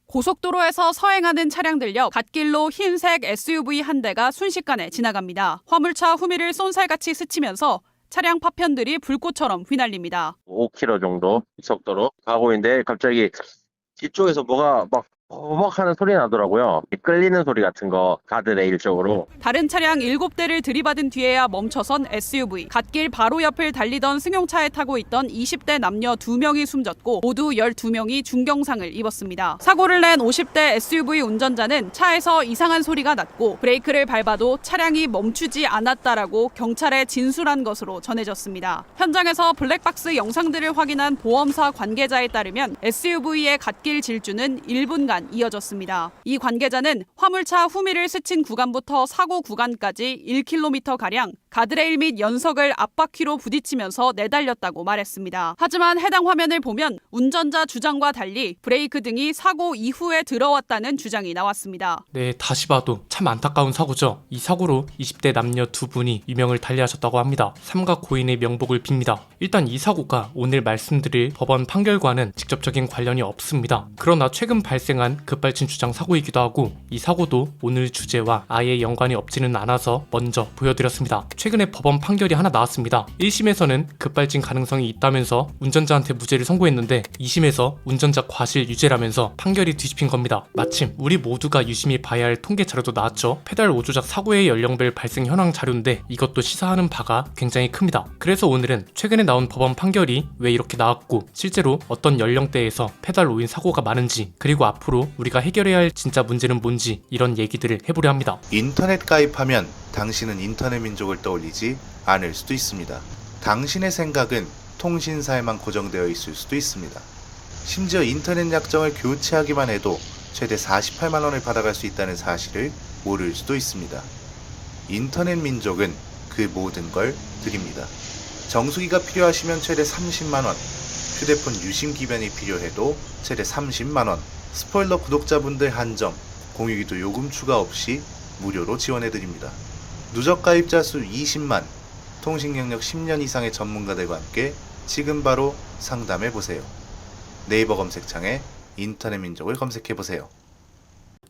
고속도로에서 서행하는 차량들역 갓길로 흰색 SUV 한 대가 순식간에 지나갑니다. 화물차 후미를 쏜살같이 스치면서 차량 파편들이 불꽃처럼 휘날립니다. 5km 정도 속도로 가고 있는데 갑자기 뒤쪽에서 뭐가 막 버벅 하는 소리 나더라고요. 끌리는 소리 같은 거 가드레일 쪽으로. 다른 차량 7대를 들이받은 뒤에야 멈춰선 SUV. 갓길 바로 옆을 달리던 승용차에 타고 있던 20대 남녀 2명이 숨졌고 모두 12명이 중경상을 입었습니다. 사고를 낸 50대 SUV 운전자는 차에서 이상한 소리가 났고 브레이크를 밟아도 차량이 멈추지 않았다라고 경찰에 진술한 것으로 전해졌습니다. 현장에서 블랙박스 영상들을 확인한 보험사 관계자에 따르면 SUV의 갓길 질주는 1분간 이어졌습니다. 이 관계자는 화물차 후미를 스친 구간부터 사고 구간까지 1km가량 가드레일 및 연석을 앞바퀴로 부딪히면서 내달렸다고 말했습니다. 하지만 해당 화면을 보면 운전자 주장과 달리 브레이크 등이 사고 이후에 들어왔다는 주장이 나왔습니다. 네, 다시 봐도 참 안타까운 사고죠. 이 사고로 20대 남녀 2분이 유명을 달리하셨다고 합니다. 삼가 고인의 명복을 빕니다. 일단 이 사고가 오늘 말씀드릴 법원 판결과는 직접적인 관련이 없습니다. 그러나 최근 발생한 급발진 주장 사고이기도 하고 이 사고도 오늘 주제와 아예 연관이 없지는 않아서 먼저 보여드렸습니다. 최근에 법원 판결이 하나 나왔습니다. 1심에서는 급발진 가능성이 있다면서 운전자한테 무죄를 선고했는데 2심에서 운전자 과실 유죄라면서 판결이 뒤집힌 겁니다. 마침 우리 모두가 유심히 봐야 할 통계 자료도 나왔죠. 페달 5조작 사고의 연령별 발생 현황 자료인데 이것도 시사하는 바가 굉장히 큽니다. 그래서 오늘은 최근에 나온 법원 판결이 왜 이렇게 나왔고 실제로 어떤 연령대에서 페달 5인 사고가 많은지 그리고 앞으로 우리가 해결해야 할 진짜 문제는 뭔지 이런 얘기들을 해보려 합니다. 인터넷 가입하면 당신은 인터넷 민족을 떠올리지 않을 수도 있습니다. 당신의 생각은 통신사에만 고정되어 있을 수도 있습니다. 심지어 인터넷 약정을 교체하기만 해도 최대 48만 원을 받아갈 수 있다는 사실을 모를 수도 있습니다. 인터넷 민족은 그 모든 걸 드립니다. 정수기가 필요하시면 최대 30만 원, 휴대폰 유심 기변이 필요해도 최대 30만 원, 스포일러 구독자분들 한정, 공유기도 요금 추가 없이 무료로 지원해드립니다. 누적 가입자 수 20만, 통신 경력 10년 이상의 전문가들과 함께 지금 바로 상담해보세요. 네이버 검색창에 인터넷 민족을 검색해보세요.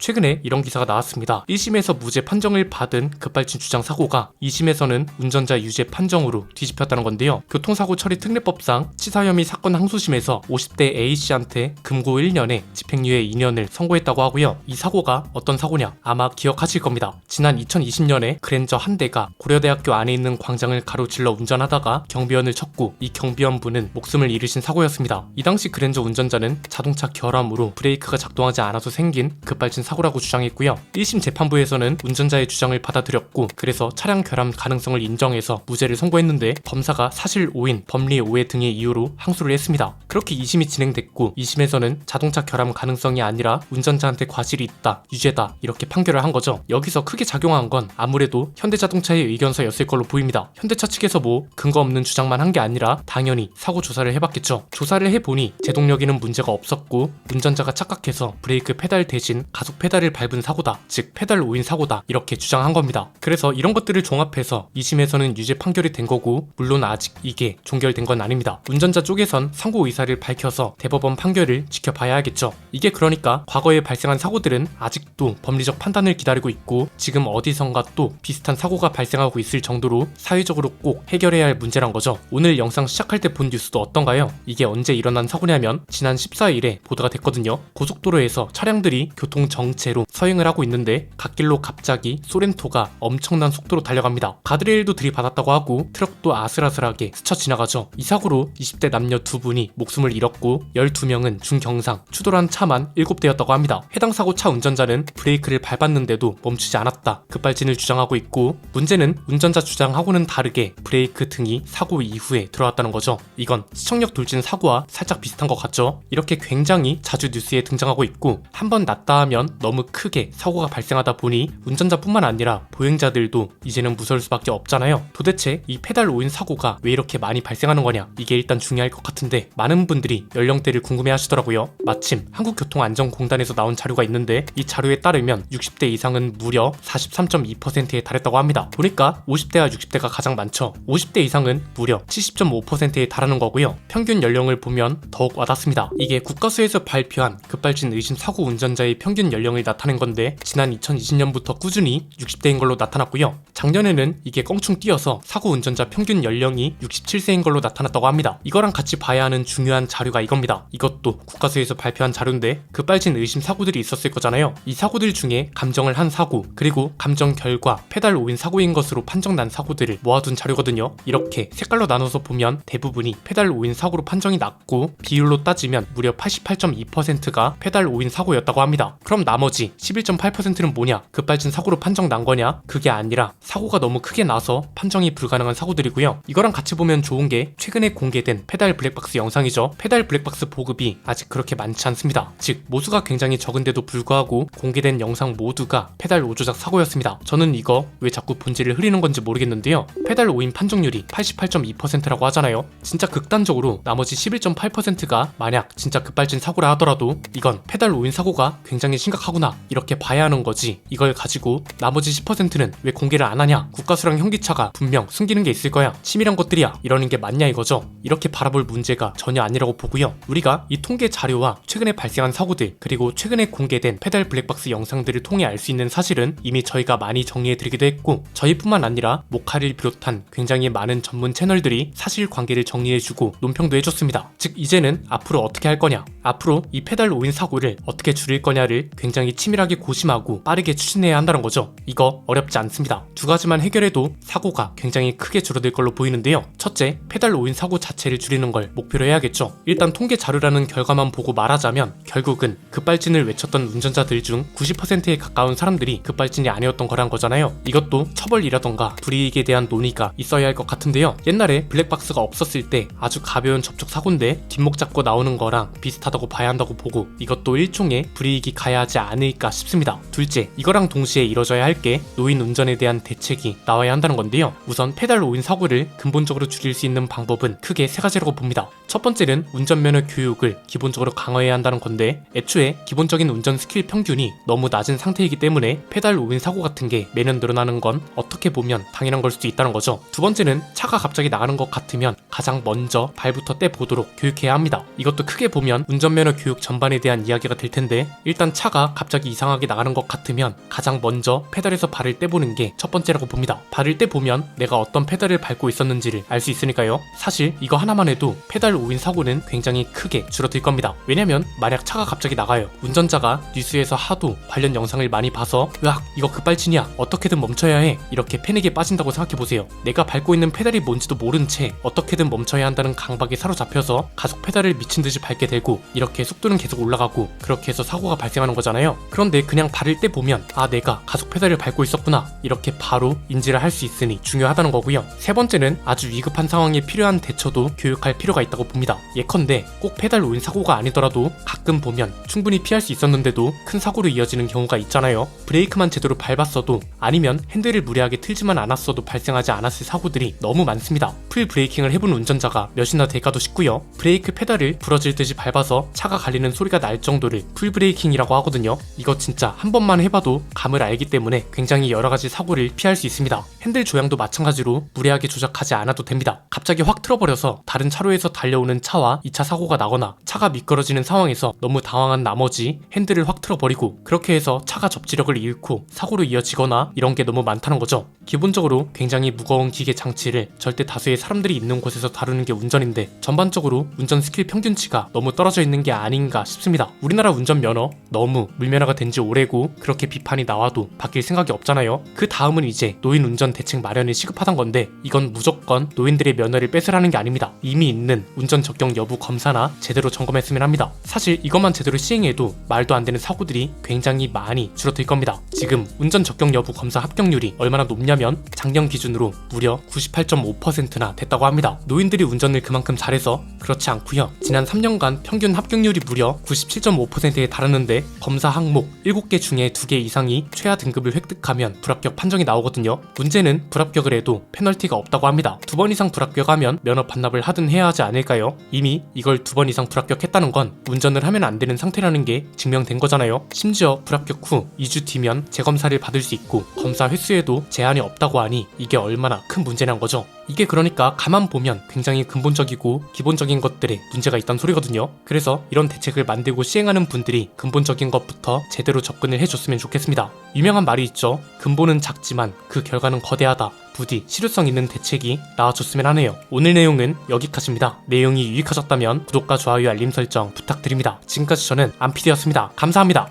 최근에 이런 기사가 나왔습니다. 1심에서 무죄 판정을 받은 급발진 주장 사고가 2심에서는 운전자 유죄 판정으로 뒤집혔다는 건데요. 교통사고 처리 특례법상 치사 혐의 사건 항소심에서 50대 A씨한테 금고 1년에 집행유예 2년을 선고했다고 하고요. 이 사고가 어떤 사고냐? 아마 기억하실 겁니다. 지난 2020년에 그랜저 한 대가 고려대학교 안에 있는 광장을 가로질러 운전하다가 경비원을 쳤고 이 경비원분은 목숨을 잃으신 사고였습니다. 이 당시 그랜저 운전자는 자동차 결함으로 브레이크가 작동하지 않아서 생긴 급발진 사고라고 주장했고요. 1심 재판부에서는 운전자의 주장을 받아들였고 그래서 차량 결함 가능성을 인정해서 무죄를 선고했는데 검사가 사실 오인, 법리 오해 등의 이유로 항소를 했습니다. 그렇게 2심이 진행됐고 2심에서는 자동차 결함 가능성이 아니라 운전자한테 과실이 있다, 유죄다 이렇게 판결을 한 거죠. 여기서 크게 작용한 건 아무래도 현대자동차의 의견서였을 걸로 보입니다. 현대차 측에서 뭐 근거 없는 주장만 한 게 아니라 당연히 사고 조사를 해봤겠죠. 조사를 해보니 제동력에는 문제가 없었고 운전자가 착각해서 브레이크 페달 대신 가속 페달을 밟은 사고다, 즉 페달 5인 사고다 이렇게 주장한 겁니다. 그래서 이런 것들을 종합해서 2심에서는 유죄 판결이 된 거고 물론 아직 이게 종결된 건 아닙니다. 운전자 쪽에선 상고 의사를 밝혀서 대법원 판결을 지켜봐야 하겠죠. 이게 그러니까 과거에 발생한 사고들은 아직도 법리적 판단을 기다리고 있고 지금 어디선가 또 비슷한 사고가 발생하고 있을 정도로 사회적으로 꼭 해결해야 할 문제란 거죠. 오늘 영상 시작할 때 본 뉴스도 어떤가요? 이게 언제 일어난 사고냐면 지난 14일에 보도가 됐거든요. 고속도로에서 차량들이 교통 정체로 서행을 하고 있는데 갓길로 갑자기 소렌토가 엄청난 속도로 달려갑니다. 가드레일도 들이받았다고 하고 트럭도 아슬아슬하게 스쳐 지나가죠. 이 사고로 20대 남녀 2분이 목숨을 잃었고 12명은 중경상, 추돌한 차만 7대였다고 합니다. 해당 사고 차 운전자는 브레이크를 밟았는데도 멈추지 않았다, 급발진을 주장하고 있고 문제는 운전자 주장하고는 다르게 브레이크 등이 사고 이후에 들어왔다는 거죠. 이건 시청력 돌진 사고와 살짝 비슷한 것 같죠? 이렇게 굉장히 자주 뉴스에 등장하고 있고 한번 났다 하면 너무 크게 사고가 발생하다 보니 운전자뿐만 아니라 보행자들도 이제는 무서울 수밖에 없잖아요. 도대체 이 페달 오인 사고가 왜 이렇게 많이 발생하는 거냐, 이게 일단 중요할 것 같은데 많은 분들이 연령대를 궁금해 하시더라고요. 마침 한국교통안전공단에서 나온 자료가 있는데 이 자료에 따르면 60대 이상은 무려 43.2%에 달했다고 합니다. 보니까 50대와 60대가 가장 많죠. 50대 이상은 무려 70.5%에 달하는 거고요. 평균 연령을 보면 더욱 와닿습니다. 이게 국가수에서 발표한 급발진 의심 사고 운전자의 평균 연령을 나타낸 건데 지난 2020년부터 꾸준히 60대인 걸로 나타났고요. 작년에는 이게 껑충 뛰어서 사고 운전자 평균 연령이 67세인 걸로 나타났다고 합니다. 이거랑 같이 봐야 하는 중요한 자료가 이겁니다. 이것도 국가수에서 발표한 자료인데 급발진 의심 사고들이 있었을 거잖아요. 이 사고들 중에 감정을 한 사고, 그리고 감정 결과 페달 오인 사고인 것으로 판정난 사고들을 모아둔 자료거든요. 이렇게 색깔로 나눠서 보면 대부분이 페달 오인 사고로 판정이 났고, 비율로 따지면 무려 88.2%가 페달 오인 사고였다고 합니다. 그럼 나머지 11.8%는 뭐냐? 급발진 사고로 판정 난 거냐? 그게 아니라 사고가 너무 크게 나서 판정이 불가능한 사고들이고요. 이거랑 같이 보면 좋은 게 최근에 공개된 페달 블랙박스 영상이죠. 페달 블랙박스 보급이 아직 그렇게 많지 않습니다. 즉 모수가 굉장히 적은데도 불구하고 공개된 영상 모두가 페달 오조작 사고였습니다. 저는 이거 왜 자꾸 본질을 흐리는 건지 모르겠는데요. 페달 오인 판정률이 88.2%라고 하잖아요. 진짜 극단적으로 나머지 11.8%가 만약 진짜 급발진 사고라 하더라도 이건 페달 오인 사고가 굉장히 심각하구나, 이렇게 봐야 하는 거지. 이걸 가지고 나머지 10%는 왜 공개를 안 하냐, 국가수랑 현기차가 분명 숨기는 게 있을 거야, 치밀한 것들이야, 이러는 게 맞냐 이거죠. 이렇게 바라볼 문제가 전혀 아니라고 보고요. 우리가 이 통계 자료와 최근에 발생한 사고들, 그리고 최근에 공개된 페달 블랙박스 영상들을 통해 알 수 있는 사실은 이미 저희가 많이 정리해드리기도 했고, 저희뿐만 아니라 모카를 비롯한 굉장히 많은 전문 채널들이 사실관계를 정리해주고 논평도 해줬습니다. 즉 이제는 앞으로 어떻게 할 거냐, 앞으로 이 페달 오인 사고를 어떻게 줄일 거냐를 굉장히 치밀하게 고심하고 빠르게 추진해야 한다는 거죠. 이거 어렵지 않습니다. 두 가지만 해결해도 사고가 굉장히 크게 줄어들 걸로 보이는데요. 첫째, 페달 오인 사고 자체를 줄이는 걸 목표로 해야겠죠. 일단 통계 자료라는 결과만 보고 말하자면 결국은 급발진을 외쳤던 운전자들 중 90%에 가까운 사람들이 급발진이 아니었던 거란 거잖아요. 이것도 처벌이라던가 불이익에 대한 논의가 있어야 할 것 같은데요. 옛날에 블랙박스가 없었을 때 아주 가벼운 접촉 사고인데 뒷목 잡고 나오는 거랑 비슷하다고 봐야 한다고 보고, 이것도 일종의 불이익이 가야 하지 않을까 싶습니다. 둘째, 이거랑 동시에 이뤄져야 할 게 노인 운전에 대한 대책이 나와야 한다는 건데요. 우선 페달 오인 사고를 근본적으로 줄일 수 있는 방법은 크게 세 가지라고 봅니다. 첫 번째는 운전면허 교육을 기본적으로 강화해야 한다는 건데, 애초에 기본적인 운전 스킬 평균이 너무 낮은 상태이기 때문에 페달 오인 사고 같은 게 매년 늘어나는 건 어떻게 보면 당연한 걸 수도 있다는 거죠. 두 번째는 차가 갑자기 나가는 것 같으면 가장 먼저 발부터 떼보도록 교육해야 합니다. 이것도 크게 보면 운전면허 교육 전반에 대한 이야기가 될 텐데, 일단 차가 갑자기 이상하게 나가는 것 같으면 가장 먼저 페달에서 발을 떼보는 게 첫 번째라고 봅니다. 발을 떼보면 내가 어떤 페달을 밟고 있었는지를 알 수 있으니까요. 사실 이거 하나만 해도 페달 오인 사고는 굉장히 크게 줄어들 겁니다. 왜냐면 만약 차가 갑자기 나가요. 운전자가 뉴스에서 하도 관련 영상을 많이 봐서 으악 이거 급발진이야, 어떻게든 멈춰야 해, 이렇게 패닉에 빠진다고 생각해보세요. 내가 밟고 있는 페달이 뭔지도 모른 채 어떻게든 멈춰야 한다는 강박에 사로잡혀서 가속 페달을 미친듯이 밟게 되고, 이렇게 속도는 계속 올라가고, 그렇게 해서 사고가 발생하는 거잖아요. 그런데 그냥 발을 떼보면 아 내가 가속 페달을 밟고 있었구나, 이렇게 바로 인지를 할 수 있으니 중요하다는 거고요. 세 번째는 아주 위급한 상황에 필요한 대처도 교육할 필요가 있다고 봅니다. 예컨대 꼭 페달 오인 사고가 아니더라도 가끔 보면 충분히 피할 수 있었는데도 큰 사고로 이어지는 경우가 있잖아요. 브레이크만 제대로 밟았어도, 아니면 핸들을 무리하게 틀지만 않았어도 발생하지 않았을 사고들이 너무 많습니다. 풀 브레이킹을 해본 운전자가 몇이나 될까도 싶고요. 브레이크 페달을 부러질 듯이 밟아서 차가 갈리는 소리가 날 정도를 풀 브레이킹이라고 하거든요. 이거 진짜 한 번만 해봐도 감을 알기 때문에 굉장히 여러가지 사고를 피할 수 있습니다. 핸들 조향도 마찬가지로 무리하게 조작하지 않아도 됩니다. 갑자기 확 틀어버려서 다른 차로에서 달려오는 차와 2차 사고가 나거나 차가 미끄러지는 상황에서 너무 당황한 나머지 핸들을 확 틀어버리고, 그렇게 해서 차가 접지력을 잃고 사고로 이어지거나 이런 게 너무 많다는 거죠. 기본적으로 굉장히 무거운 기계 장치를 절대 다수의 사람들이 있는 곳에서 다루는 게 운전인데, 전반적으로 운전 스킬 평균치가 너무 떨어져 있는 게 아닌가 싶습니다. 우리나라 운전면허 너무 물면허가 된 지 오래고 그렇게 비판이 나와도 바뀔 생각이 없잖아요. 그 다음은 이제 노인 운전 대책 마련이 시급하단 건데, 이건 무조건 노인들의 면허를 뺏으라는 게 아닙니다. 이미 있는 운전 적격 여부 검사나 제대로 점검했으면 합니다. 사실 이것만 제대로 시행해도 말도 안 되는 사고들이 굉장히 많이 줄어들 겁니다. 지금 운전 적격 여부 검사 합격률이 얼마나 높냐면 작년 기준으로 무려 98.5%나 됐다고 합니다. 노인들이 운전을 그만큼 잘해서 그렇지 않고요. 지난 3년간 평균 합격률이 무려 97.5%에 달하는데 검사 검사 항목 7개 중에 2개 이상이 최하 등급을 획득하면 불합격 판정이 나오거든요. 문제는 불합격을 해도 페널티가 없다고 합니다. 2번 이상 불합격하면 면허 반납을 하든 해야 하지 않을까요? 이미 이걸 2번 이상 불합격했다는 건 운전을 하면 안 되는 상태라는 게 증명된 거잖아요. 심지어 불합격 후 2주 뒤면 재검사를 받을 수 있고 검사 횟수에도 제한이 없다고 하니 이게 얼마나 큰 문제란 거죠. 이게 그러니까 가만 보면 굉장히 근본적이고 기본적인 것들에 문제가 있다는 소리거든요. 그래서 이런 대책을 만들고 시행하는 분들이 근본적인 것부터 제대로 접근을 해줬으면 좋겠습니다. 유명한 말이 있죠. 근본은 작지만 그 결과는 거대하다. 부디 실효성 있는 대책이 나와줬으면 하네요. 오늘 내용은 여기까지입니다. 내용이 유익하셨다면 구독과 좋아요 알림 설정 부탁드립니다. 지금까지 저는 안피디였습니다. 감사합니다.